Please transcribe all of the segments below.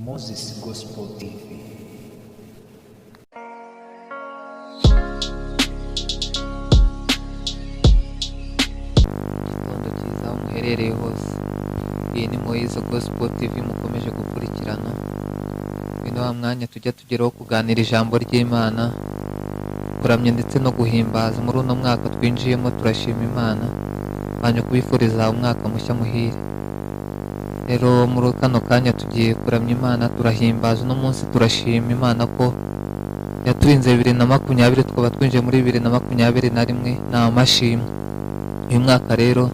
Moses Gospel TV. Igitondo cyiza aho muherereye hose. Iyi ni Moses Gospel TV mukomeje gukurikirana. Bino wa mwanya tujya tugeraho kuganira ijambo ry'Imana, kuramya ndetse no guhimbaza. Muri uno mwaka twinjiyemo turashima Imana, banye kubifuriza umwaka mushya muhire. Rero muri kano kanya tugiye kuramya Imana, turahimbaza. Uno munsi turashima Imana ko yaturinze 2020, twaba twinjiye muri 2021. Ni amashimwe. Uyu mwaka rero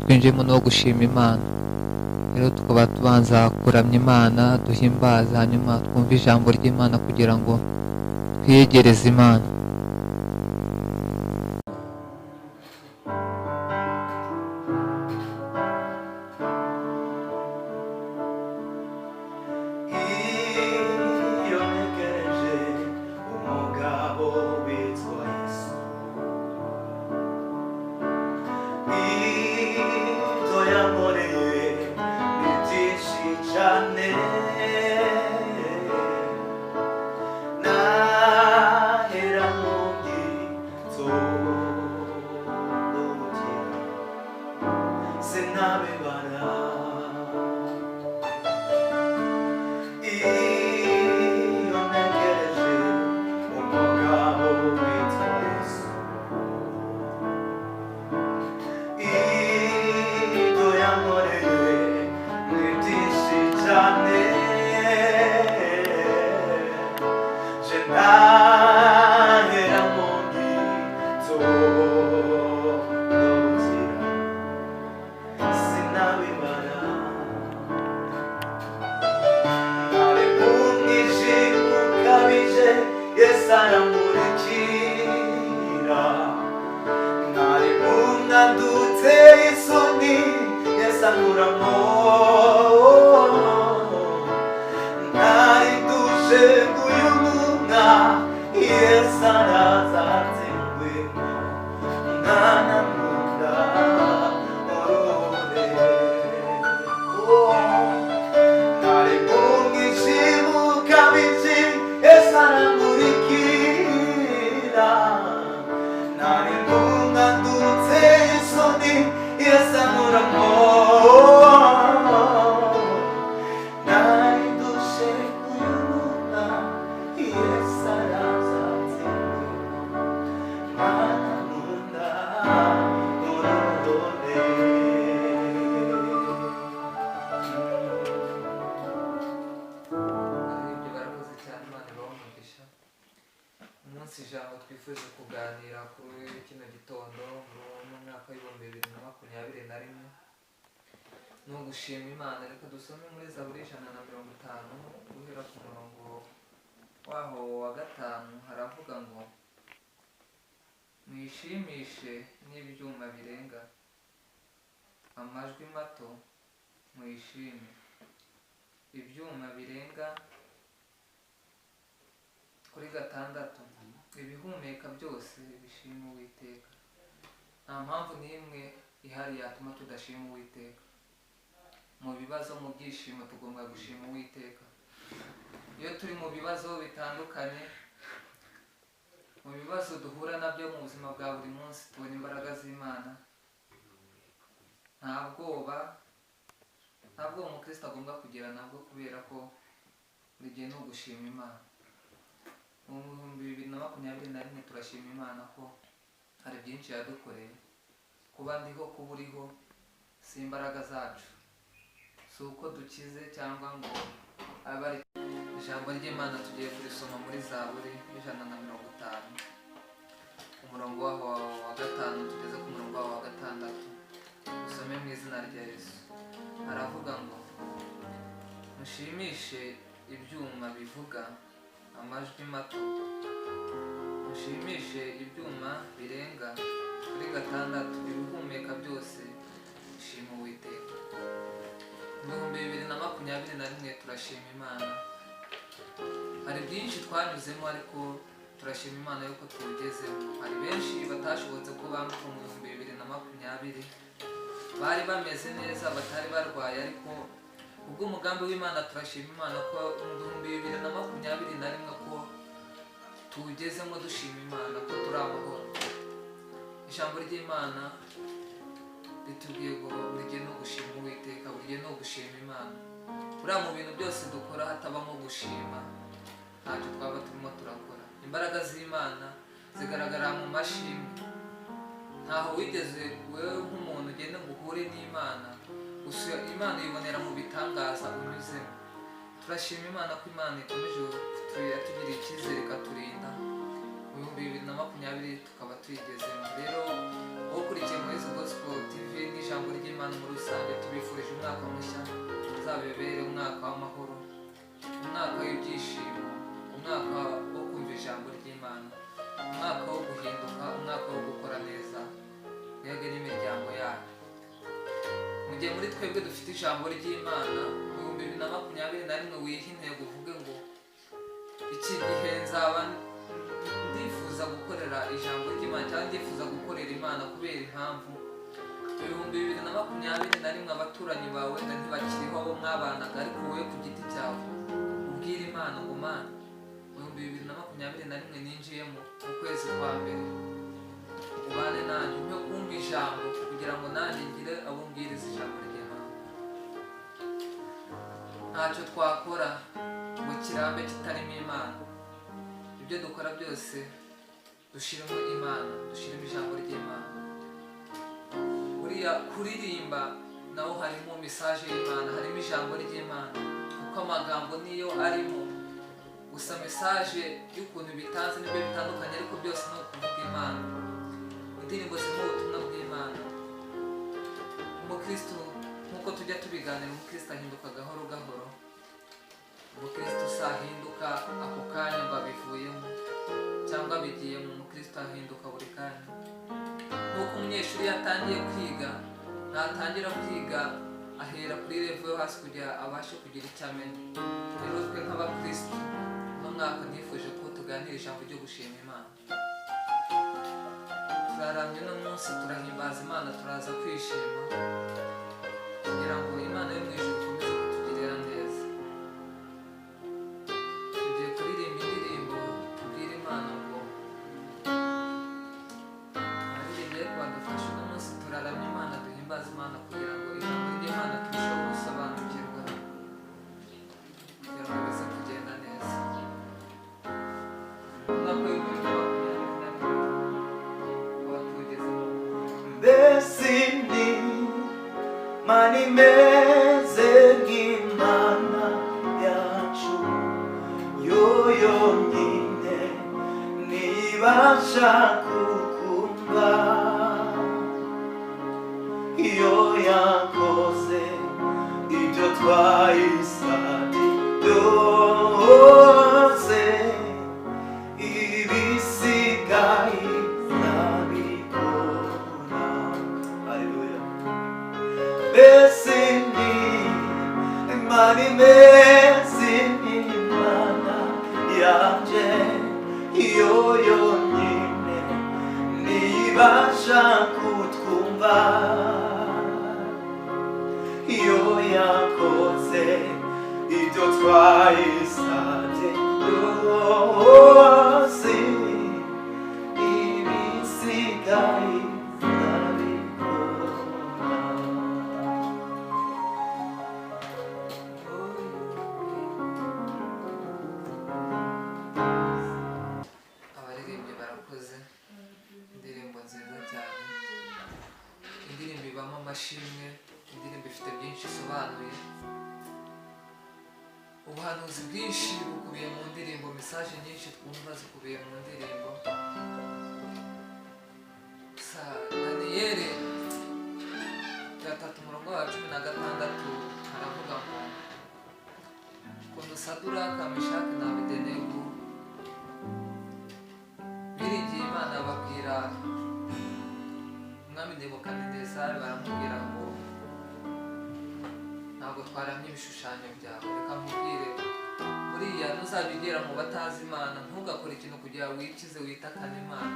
twinjiyemo no gushima Imana. Rero tukaba tubanza kuramya Imana, duhimbaza, hanyuma twumve ijambo ry'Imana kugira ngo twiyegereze Imana. Ijambo twifuza kuganira kuri kino gitondo mu mwaka w'ibihumbi 2021 ni ugushima Imana. Reka dusome muri Zaburi 150 guhera ku murongo waho wa 5. Haravuga ngo mwishimishe n'ibyuma birenga, amajwi mato mwishime. Ibyuma birenga kuri 6, ibihumeka byose bishima Uwiteka. Nta mpamvu n'imwe ihari yatuma tudashima Uwiteka. Mu bibazo, mu byishimo, tugomba gushima Uwiteka. Iyo turi mu bibazo bitandukanye, mu bibazo duhura nabyo mu buzima bwa buri munsi, tubona imbaraga z'Imana. Nta bwoba umukristo agomba kugira nabwo, kubera ko buri gihe ni ugushima Imana. Mu 2021 turashima Imana ko hari byinshi yadukoreye. Kuba ndiho, kuba uriho, si imbaraga zacu, si uko dukize cyangwa ngo abe ari. Ijambo ry'Imana tugiye kurisoma muri Zaburi 150 umurongo waho wa 5 tugeze ku murongo waho wa 6. Dusome mu izina rya Yesu. Aravuga ngo mushimishe ibyuma bivuga, amajwi mato mushimishe ibyuma birenga kuri 6, ibihumeka byose bishima Uwiteka. Mu 2021 turashima Imana. Hari byinshi twanyuzemo, ariko turashima Imana yuko tugezeho. Hari benshi batashobotse kuba mu 2020 bari bameze neza, batari barwaye, ariko Ubw'umugambi w'Imana turashima Imana ko mu 2021 ko tuwugezemo dushima Imana ko turi amahoro. Ijambo ry'Imana ritubwiye ngo buri gihe no gushima Uwiteka, buri gihe no gushima Imana. Buriya mu bintu byose dukora hatabamo gushima ntacyo twaba turimo turakora. Imbaraga z'Imana zigaragara mu mashimwe. Ntaho wigeze wewe nk'umuntu ugenda ngo uhure n'Imana, gusa Imana yibonera mu bitangaza unyuzemo. Turashima Imana ko Imana ikomeje kutugirira icyizere ikaturinda. Mu 2020 tukaba tuyigezemo. Rero ukurikiye Moise Gospel TV n'ijambo ry'Imana muri rusange, tubifurije umwaka mushya uzabebere umwaka w'amahoro, umwaka w'ibyishimo, umwaka wo kumva ijambo ry'Imana, umwaka wo guhinduka, umwaka wo gukora neza mwebwe n'imiryango yanyu. Mu gihe muri twebwe dufite ijambo ry'Imana, mu 2021 wiha intego uvuge ngo iki gihe nzaba ndifuza gukorera ijambo ry'Imana cyangwa ndifuza gukorera Imana kubera impamvu. Mu 2021 abaturanyi bawe wenda ntibakiriho abo mwabanaga, ariko wowe ku giti cyawe ubwira Imana ngo Mana, mu 2021 ninjiyemo mu kwezi kwa mbere ubane nanjye, umpe kumva ijambo kugira ngo nanjye ngire abo mbwiriza ijambo ry'Imana. Ntacyo twakora ngo kirambe kitarimo Imana. Ibyo dukora byose dushiremo Imana, dushiremo ijambo ry'Imana. Kuririmba naho harimo message y'Imana, harimo ijambo ry'Imana, kuko amagambo niyo arimo, gusa message y'ukuntu bitanze nibyo bitandukanye, ariko byose ni ukuvuga Imana. Indirimbo zirimo ubutumwa bw'Imana. Umukristo nk'uko tujya tubiganira, umukristo ahinduka gahoro gahoro. Umukristo usahinduka ako kanya ngo abivuyemo cyangwa bigiyemo, umukristo ahinduka buri kanya. Nk'uko umunyeshuri yatangiye kwiga, natangira kwiga ahera kuri level yo hasi kugira abashe kugira icyo amenya. Rero twe nk'abakristo uno mwaka nifuje ko tuganira ijambo ryo gushima Imana. Turaramye uno munsi, turahimbaza Imana, turaza kwishima kugira ngo Imana yo mu ijuru ikomeze kutugirira neza. Tugiye kuririmba indirimbo tubwira Imana ngo abaririmbyi badufashe uno munsi, turaramya Imana, duhimbaza Imana kugira ngo ijambo ry'Imana turusheho gusobanukirwa kugira ngo bize kugenda neza. Besindi mani meze nk'Imana yacu, yo yonyine nibasha kukumva. Iyo yakoze ibyo twayisabye byose, ibisigaye nabikora. Haleluya. Besindi mani meze nk'Imana yanje, iyo yonyine nibasha kutwumva. Iyo yakoze ibyo twayisabye byose, ibisigaye nabikora. Abaririmbyi barakoze, indirimbo nziza cyane. Indirimbo ibamo amashimwe, indirimbo ifite byinshi isobanuye. Ubuhanuzi bwinshi bukubiye mu ndirimbo, message nyinshi twumva zikubiye mu ndirimbo. Daniyeli 3:16 haravuga ngo ukuntu Saduraka, Meshaki na Abedenego biringiye Imana babwira umwami Nebukadinezari, baramubwira ngo ntabwo twaramye ibishushanyo byawe, reka nkubwire, buriya ntuzabigera mu batazi Imana, ntugakore ikintu kugira wikize witakane Imana.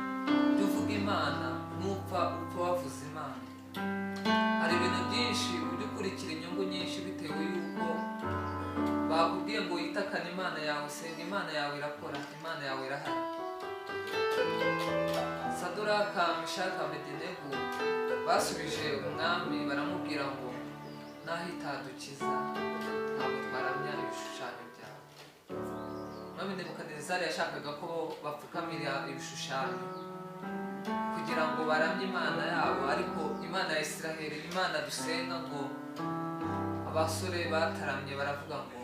Jya uvuga Imana, nupfa upfa wavuze Imana. hari ibintu byinshi ujya ukurikira inyungu nyinshi bitewe y'uko bakubwiye ngo witakane Imana yawe, senga Imana yawe irakora, Imana yawe irahari. Saduraka, Meshaki, Abedenego basubije umwami baramubwira ngo naho itadukiza ntabwo twaramya ibishushanyo byawe. Umwami Nebukadinezari yashakaga ko bapfukamira ibishushanyo kugira ngo baramye Imana yabo, ariko Imana ya Isiraheli, Imana dusenga, ngo abasore bataramye baravuga ngo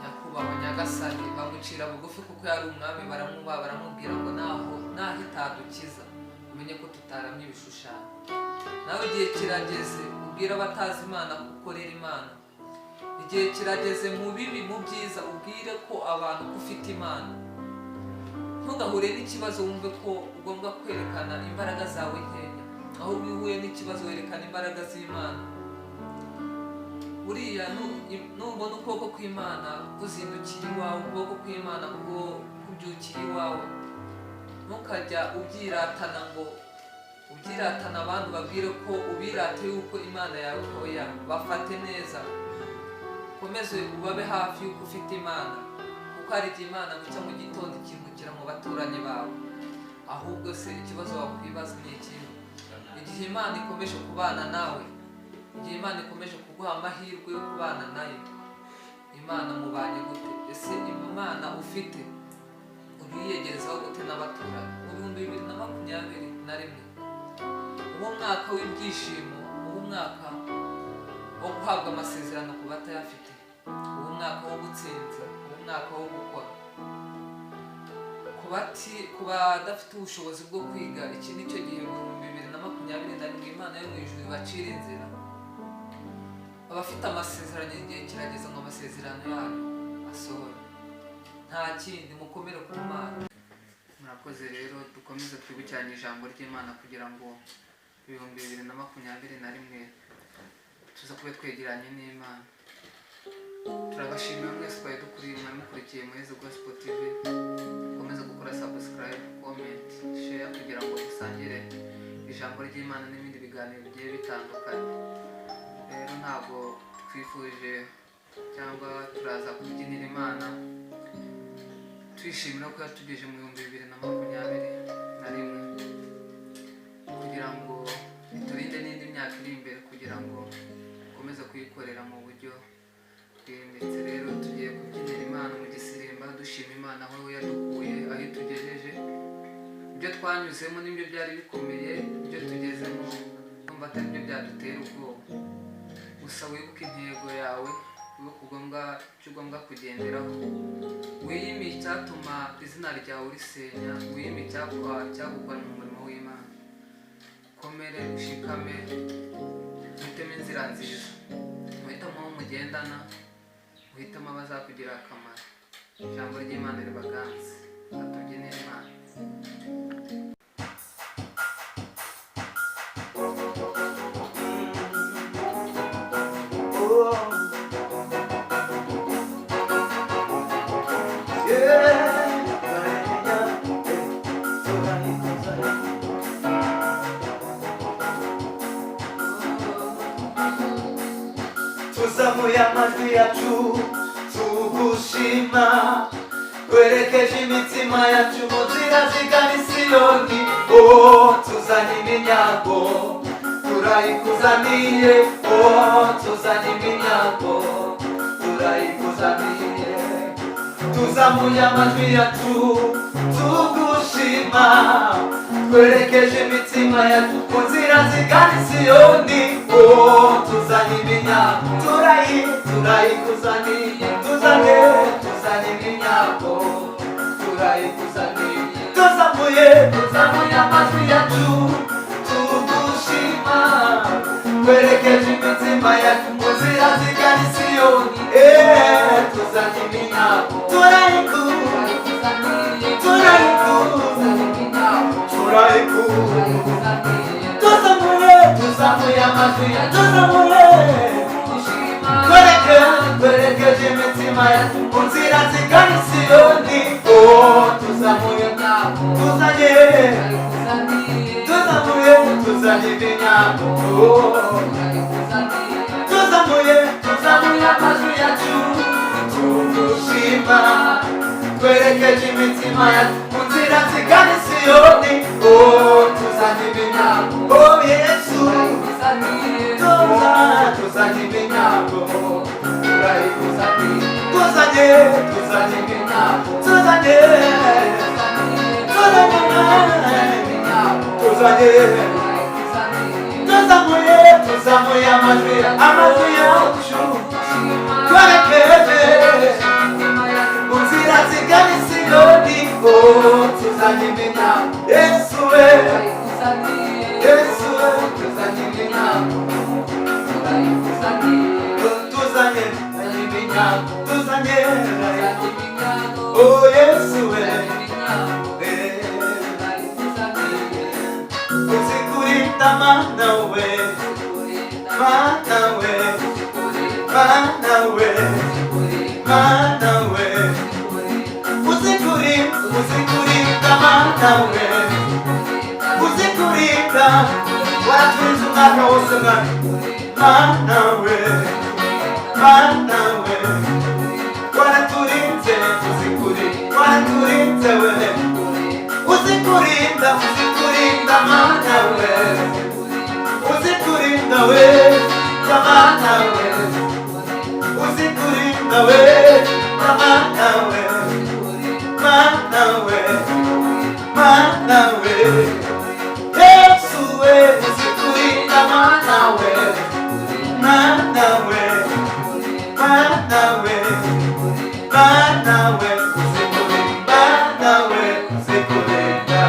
nyakubahwa nyagasani, bamucira bugufi kuko yari umwami, baramwubaha baramubwira ngo naho itadukiza umenye ko tutaramye ibishushanyo. Nawe igihe kirageze ubwira abatazi Imana gukorera Imana. Igihe kirageze mu bibi mu byiza ubwire ko abantu ko ufite Imana. Ntugahure n'ikibazo wumve ko ugomba kwerekana imbaraga zawe nkeya, aho wihuye n'ikibazo werekana imbaraga z'Imana. Buriya nubona ukuboko kw'Imana kuzindukiye iwawe, ukuboko kw'Imana kubyukira iwawe, ntukajya ubyiratana ngo ubyiratana abantu babwire ko ubirate yuko Imana yawe oya, bafate neza, komeze ubabe hafi yuko ufite Imana, kuko hari igihe Imana guca mu gitondo ikimukira mu baturanyi bawe. Ahubwo se ikibazo wakwibaza ni ikintu, igihe Imana ikomeje kubana nawe, igihe Imana ikomeje kuguha amahirwe yo kubana nayo, Imana mubanye gute? Ese Imana ufite ubiyegerezaho gute n'abaturanyi? Mu 2021 uwo mwaka w'ibyishimo, uwo mwaka wo guhabwa amasezerano ku batayafite, uwo mwaka wo gutsinza, uwo mwaka wo gukora. Ku badafite ubushobozi bwo kwiga, iki ni cyo gihe mu 2021 Imana yo mu ijuru ibacira inzira. Abafite amasezerano igihe kirageze ngo amasezerano yanyu asohore. Nta kindi, mukomere ku Mana. Murakoze rero, dukomeze twibukiranye ijambo ry'Imana kugira ngo 2021 tuza kuba twegeranye n'Imana. Turabashimira mwese twari mukurikiye Muhezo Gospel TV. Mukomeze gukora subscribe, comment, share kugira ngo dusangire ijambo ry'Imana n'ibindi biganiro bigiye bitandukanye. Rero ntabwo twifuje cyangwa turaza kubyinira Imana twishimira ko yatugeje mu 2021 kugira ngo biturinde n'indi myaka iri imbere, kugira ngo dukomeze kuyikorera mu buryo bwimbitse. Rero tugiye kubyinira Imana mu gisirimba dushima Imana aho yadukuye, aho itugejeje. Ibyo twanyuzemo n'ibyo byari bikomeye, ibyo tugezemo numva atari byo byadutera ubwoba. Gusa wibuke intego yawe, wibuke icyo ugomba kugenderaho, wiyime icyatuma izina ryawe urisenya, wiyime icyagukora mu murimo w'Imana. Komere ushikame, uhitemo inzira nziza, uhitemo aho mugendana, uhitemo abazakugirira akamaro. Ijambo ry'Imana ribaganze, batugenere Imana. Tuzamuye amajwi yacu tugushima, twerekeje imitima yacu mu nzira zigana i Siyoni. Tuzanye iminyago turayikuzaniye, tuzanye iminyago turayikuzaniye. Tuzamuye amajwi yacu tugushima, twerekeje imitima yacu mu nzira zigana i Siyoni. Tuzanye iminyago turayikuzaniye, tuzanye iminyago turayikuzaniye. Tuzamuye amajwi yacu tugushima, twerekeje imitima yacu mu nzira zigana i Siyoni. Tuzanye iminyago turayikuzaniye, tuzamuye amajwi yacu, twerekeje imitima yacu mu nzira zigana i Siyoni. Tuzanye iminyago tuzamuye amajwi yacu tugushima twerekeje imitima yacu mu nzira zigana i Siyoni. Tuzanye ibinyago Yesu, tuzanye ibinyago tuzanye ibinyago tuzamuye amajwi yacu twerekeje mu nzira zigana i Siyoni. Tuzanye ibinyago Yesu we, tuzanye ibinyago Yesu we, uzikurinda mana we, uzikurinda mana we, uzikurinda waturinze umwaka wose mana we, waraturinze waraturinze we, uzikurinda mana we, uzikurinda we mana we, uzikurinda we mana we, mana we, Yesu we, uzikurinda mana we, mana we, mana we, uzikurinda.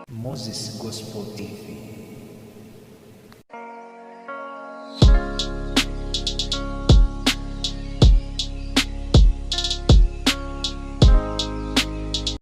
Moses Gospel TV.